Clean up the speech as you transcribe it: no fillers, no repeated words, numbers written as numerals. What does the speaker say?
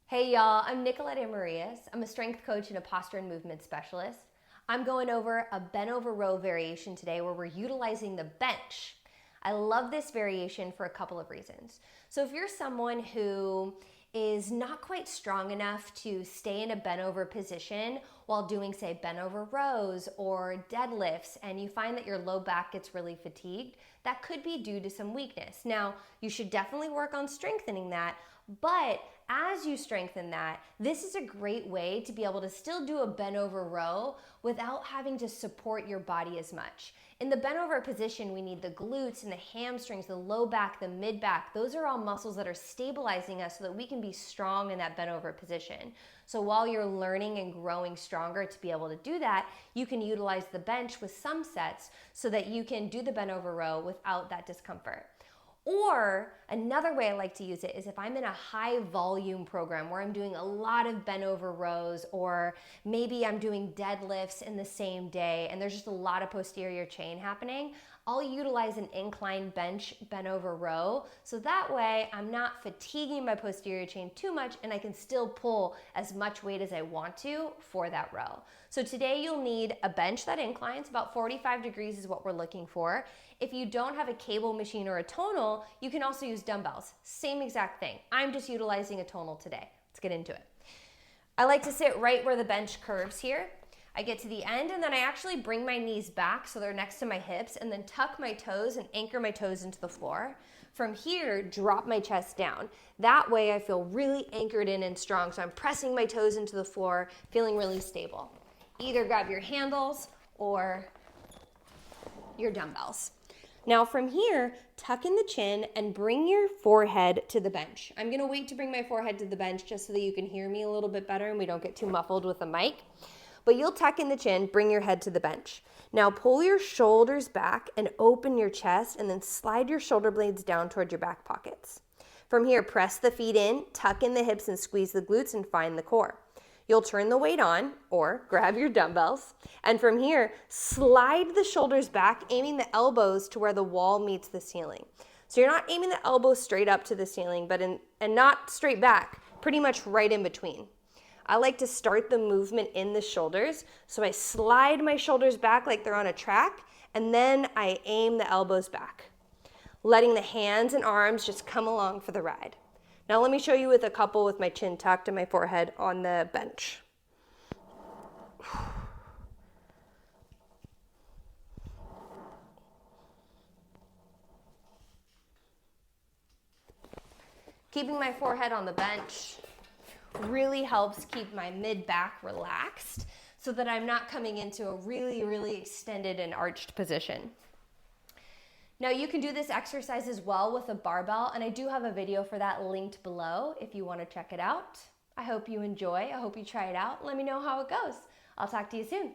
Hey y'all, I'm Nicolette Amarillas. I'm a strength coach and a posture and movement specialist. I'm going over a bent over row variation today where we're utilizing the bench. I love this variation for a couple of reasons. So if you're someone who is not quite strong enough to stay in a bent over position while doing, say, bent over rows or deadlifts, and you find that your low back gets really fatigued, that could be due to some weakness. Now, you should definitely work on strengthening that, but as you strengthen that, this is a great way to be able to still do a bent over row without having to support your body as much. In the bent over position, we need the glutes and the hamstrings, the low back, the mid back. Those are all muscles that are stabilizing us so that we can be strong in that bent over position. So while you're learning and growing stronger to be able to do that, you can utilize the bench with some sets so that you can do the bent over row without that discomfort. Or another way I like to use it is if I'm in a high volume program where I'm doing a lot of bent over rows, or maybe I'm doing deadlifts in the same day and there's just a lot of posterior chain happening, I'll utilize an incline bench bent over row. So that way I'm not fatiguing my posterior chain too much and I can still pull as much weight as I want to for that row. So today you'll need a bench that inclines, about 45 degrees is what we're looking for. If you don't have a cable machine or a tonal, you can also use dumbbells. Same exact thing. I'm just utilizing a tonal today. Let's get into it. I like to sit right where the bench curves here. I get to the end and then I actually bring my knees back so they're next to my hips, and then tuck my toes and anchor my toes into the floor. From here, drop my chest down. That way I feel really anchored in and strong. So I'm pressing my toes into the floor, feeling really stable. Either grab your handles or your dumbbells. Now from here, tuck in the chin and bring your forehead to the bench. I'm gonna wait to bring my forehead to the bench just so that you can hear me a little bit better and we don't get too muffled with the mic. But you'll tuck in the chin, bring your head to the bench. Now pull your shoulders back and open your chest, and then slide your shoulder blades down toward your back pockets. From here, press the feet in, tuck in the hips and squeeze the glutes and find the core. You'll turn the weight on or grab your dumbbells. And from here, slide the shoulders back, aiming the elbows to where the wall meets the ceiling. So you're not aiming the elbows straight up to the ceiling, but and not straight back, pretty much right in between. I like to start the movement in the shoulders. So I slide my shoulders back like they're on a track, and then I aim the elbows back, letting the hands and arms just come along for the ride. Now let me show you with a couple with my chin tucked and my forehead on the bench. Keeping my forehead on the bench really helps keep my mid-back relaxed so that I'm not coming into a really, really extended and arched position. Now you can do this exercise as well with a barbell, and I do have a video for that linked below if you want to check it out. I hope you enjoy. I hope you try it out. Let me know how it goes. I'll talk to you soon.